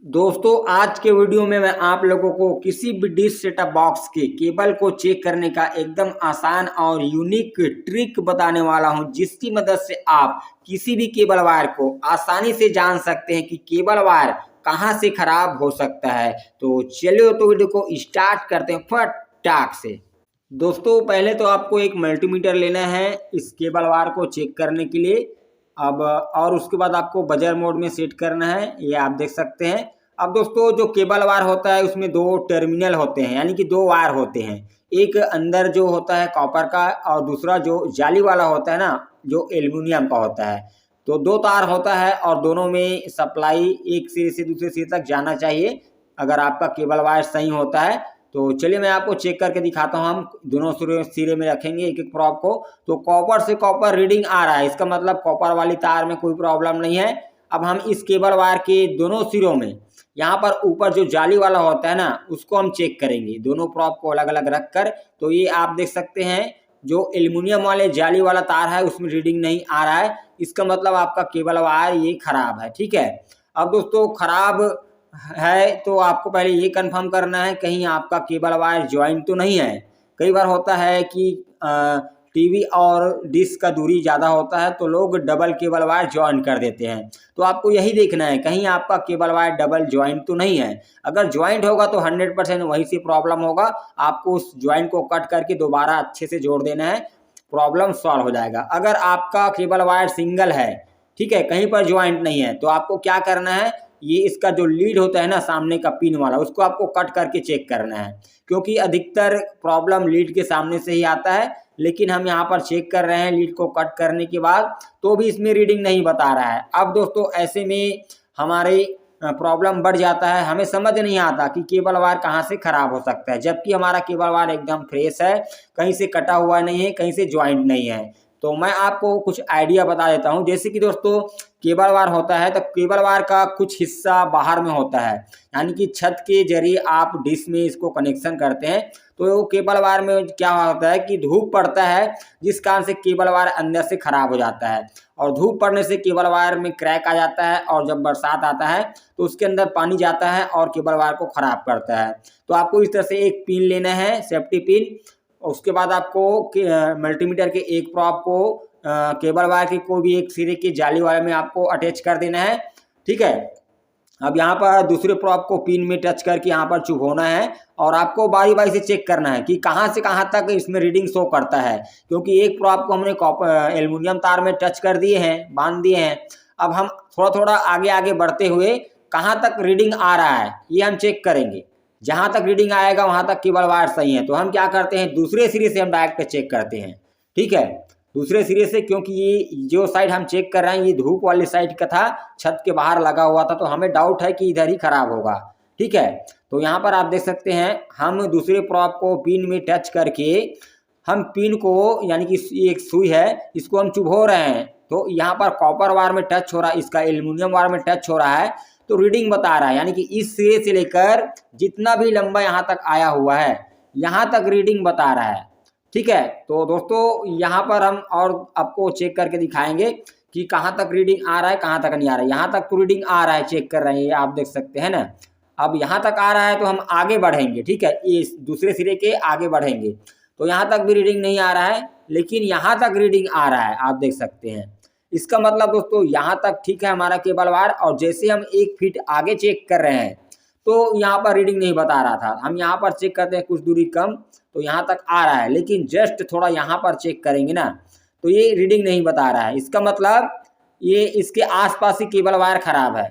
दोस्तों आज के वीडियो में मैं आप लोगों को किसी भी डिश सेटअप बॉक्स के केबल को चेक करने का एकदम आसान और यूनिक ट्रिक बताने वाला हूं, जिसकी मदद से आप किसी भी केबल वायर को आसानी से जान सकते हैं कि केबल वायर कहां से खराब हो सकता है। तो चलिए तो वीडियो को स्टार्ट करते हैं फटाक से। दोस्तों पहले तो आपको एक मल्टीमीटर लेना है इस केबल वायर को चेक करने के लिए। अब और उसके बाद आपको बजर मोड में सेट करना है, ये आप देख सकते हैं। अब दोस्तों जो केबल वायर होता है उसमें दो टर्मिनल होते हैं, यानी कि दो वायर होते हैं। एक अंदर जो होता है कॉपर का और दूसरा जो जाली वाला होता है ना, जो एल्युमिनियम का होता है। तो दो तार होता है और दोनों में सप्लाई एक सिरे से दूसरे सिरे तक जाना चाहिए अगर आपका केबल वायर सही होता है। तो चलिए मैं आपको चेक करके दिखाता हूँ। हम दोनों सिरे में रखेंगे एक एक प्रॉप को। तो कॉपर से कॉपर रीडिंग आ रहा है, इसका मतलब कॉपर वाली तार में कोई प्रॉब्लम नहीं है। अब हम इस केबल वायर के दोनों सिरों में यहाँ पर ऊपर जो जाली वाला होता है ना, उसको हम चेक करेंगे दोनों प्रॉप को अलग अलग रख कर। तो ये आप देख सकते हैं जो एल्युमिनियम वाले जाली वाला तार है उसमें रीडिंग नहीं आ रहा है, इसका मतलब आपका केबल वायर ये खराब है। ठीक है, अब दोस्तों खराब है तो आपको पहले ये कंफर्म करना है कहीं आपका केबल वायर ज्वाइंट तो नहीं है। कई बार होता है कि टीवी और डिश का दूरी ज़्यादा होता है तो लोग डबल केबल वायर ज्वाइन कर देते हैं। तो आपको यही देखना है कहीं आपका केबल वायर डबल ज्वाइंट तो नहीं है। अगर ज्वाइंट होगा तो 100% वहीं से प्रॉब्लम होगा। आपको उस ज्वाइंट को कट करके दोबारा अच्छे से जोड़ देना है, प्रॉब्लम सॉल्व हो जाएगा। अगर आपका केबल वायर सिंगल है, ठीक है, कहीं पर ज्वाइंट नहीं है, तो आपको क्या करना है, ये इसका जो लीड होता है ना सामने का पिन वाला, उसको आपको कट करके चेक करना है। क्योंकि अधिकतर प्रॉब्लम लीड के सामने से ही आता है, लेकिन हम यहाँ पर चेक कर रहे हैं लीड को कट करने के बाद तो भी इसमें रीडिंग नहीं बता रहा है। अब दोस्तों ऐसे में हमारे प्रॉब्लम बढ़ जाता है, हमें समझ नहीं आता कि केबल वायर कहाँ से खराब हो सकता है, जबकि हमारा केबल वायर एकदम फ्रेश है, कहीं से कटा हुआ नहीं है, कहीं से ज्वाइंट नहीं है। तो मैं आपको कुछ आइडिया बता देता हूँ। जैसे कि दोस्तों केबल वायर होता है तो केबल वायर का कुछ हिस्सा बाहर में होता है, यानी कि छत के जरिए आप डिश में इसको कनेक्शन करते हैं। तो केबल वायर में क्या होता है कि धूप पड़ता है, जिस कारण से केबल वायर अंदर से खराब हो जाता है और धूप पड़ने से केबल वायर में क्रैक आ जाता है और जब बरसात आता है तो उसके अंदर पानी जाता है और केबल वायर को खराब करता है। तो आपको इस तरह से एक पिन लेना है, सेफ्टी पिन। उसके बाद आपको मल्टीमीटर के एक प्रॉप को केबल वायर के कोई भी एक सिरे के जाली वाले में आपको अटैच कर देना है। ठीक है, अब यहाँ पर दूसरे प्रॉप को पिन में टच करके यहाँ पर चुभोना है और आपको बारी बारी से चेक करना है कि कहाँ से कहाँ तक इसमें रीडिंग शो करता है। क्योंकि एक प्रॉप को हमने एल्युमिनियम तार में टच कर दिए हैं, बांध दिए हैं। अब हम थोड़ा थोड़ा आगे आगे बढ़ते हुए कहाँ तक रीडिंग आ रहा है ये हम चेक करेंगे। जहाँ तक रीडिंग आएगा वहाँ तक केबल वायर सही है। तो हम क्या करते हैं, दूसरे सिरे से हम डायरेक्ट चेक करते हैं। ठीक है, दूसरे सिरे से, क्योंकि ये जो साइड हम चेक कर रहे हैं ये धूप वाली साइड का था, छत के बाहर लगा हुआ था, तो हमें डाउट है कि इधर ही खराब होगा। ठीक है, तो यहाँ पर आप देख सकते हैं हम दूसरे प्रॉप को पिन में टच करके हम पिन को, यानी कि ये एक सुई है, इसको हम चुभो रहे हैं। तो यहाँ पर कॉपर वायर में टच हो रहा है, इसका एल्युमिनियम वायर में टच हो रहा है, तो रीडिंग बता रहा है। यानी कि इस सिरे से लेकर जितना भी लंबा यहाँ तक आया हुआ है यहाँ तक रीडिंग बता रहा है। ठीक है, तो दोस्तों यहाँ पर हम और आपको चेक करके दिखाएंगे कि कहाँ तक रीडिंग आ रहा है कहाँ तक नहीं आ रहा है। यहाँ तक तो रीडिंग आ रहा है, चेक कर रहे हैं, ये आप देख सकते हैं ना। अब यहाँ तक आ रहा है तो हम आगे बढ़ेंगे। ठीक है, ये दूसरे सिरे के आगे बढ़ेंगे तो यहाँ तक भी रीडिंग नहीं आ रहा है, लेकिन यहाँ तक रीडिंग आ रहा है, आप देख सकते हैं। इसका मतलब दोस्तों यहाँ तक ठीक है हमारा केबल वायर, और जैसे हम 1 फीट आगे चेक कर रहे हैं तो यहाँ पर रीडिंग नहीं बता रहा था। हम यहाँ पर चेक करते हैं कुछ दूरी कम तो यहाँ तक आ रहा है, लेकिन जस्ट थोड़ा यहाँ पर चेक करेंगे ना तो ये रीडिंग नहीं बता रहा है। इसका मतलब ये इसके आसपास ही केबल वायर खराब है।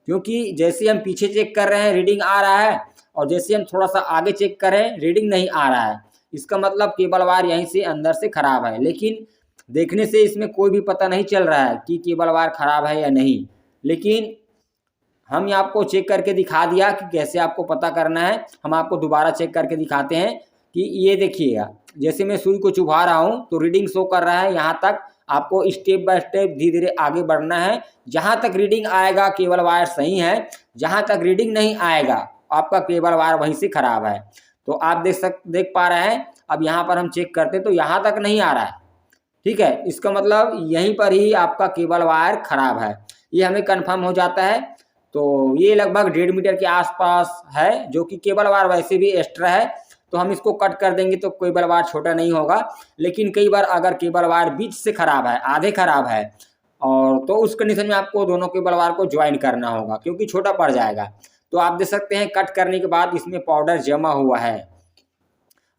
क्योंकि जैसे हम पीछे चेक कर रहे हैं रीडिंग आ रहा है और जैसे हम थोड़ा सा आगे चेक कर रहे हैं रीडिंग नहीं आ रहा है। इसका मतलब केबल वायर यहीं से अंदर से खराब है, लेकिन देखने से इसमें कोई भी पता नहीं चल रहा है कि केबल वायर खराब है या नहीं। लेकिन हम आपको चेक करके दिखा दिया कि कैसे आपको पता करना है। हम आपको दोबारा चेक करके दिखाते हैं कि ये देखिएगा, जैसे मैं सुई को चुभा रहा हूँ तो रीडिंग शो कर रहा है। यहाँ तक आपको स्टेप बाय स्टेप धीरे धीरे आगे बढ़ना है। जहाँ तक रीडिंग आएगा केबल वायर सही है, जहाँ तक रीडिंग नहीं आएगा आपका केबल वायर वहीं से खराब है। तो आप देख पा रहे हैं। अब यहाँ पर हम चेक करते तो यहाँ तक नहीं आ रहा है। ठीक है, इसका मतलब यहीं पर ही आपका केबल वायर खराब है, ये हमें कन्फर्म हो जाता है। तो ये लगभग 1.5 मीटर के आसपास है, जो कि केबल वायर वैसे भी एक्स्ट्रा है, तो हम इसको कट कर देंगे तो केबल वायर छोटा नहीं होगा। लेकिन कई बार अगर केबल वायर बीच से खराब है, आधे खराब है, और तो उस कंडीशन में आपको दोनों केबल वायर को ज्वाइन करना होगा, क्योंकि छोटा पड़ जाएगा। तो आप देख सकते हैं कट करने के बाद इसमें पाउडर जमा हुआ है।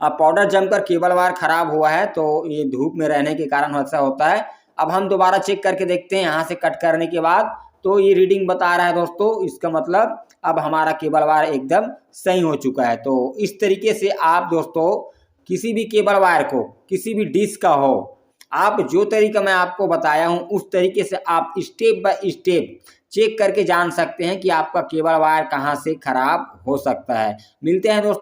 अब पाउडर जमकर केबल वायर खराब हुआ है, तो ये धूप में रहने के कारण ऐसा होता है। अब हम दोबारा चेक करके देखते हैं यहाँ से कट करने के बाद, तो ये रीडिंग बता रहा है दोस्तों, इसका मतलब अब हमारा केबल वायर एकदम सही हो चुका है। तो इस तरीके से आप दोस्तों किसी भी केबल वायर को, किसी भी डिश का हो, आप जो तरीका मैं आपको बताया हूँ उस तरीके से आप स्टेप बाय स्टेप चेक करके जान सकते हैं कि आपका केबल वायर कहाँ से खराब हो सकता है। मिलते हैं दोस्तों।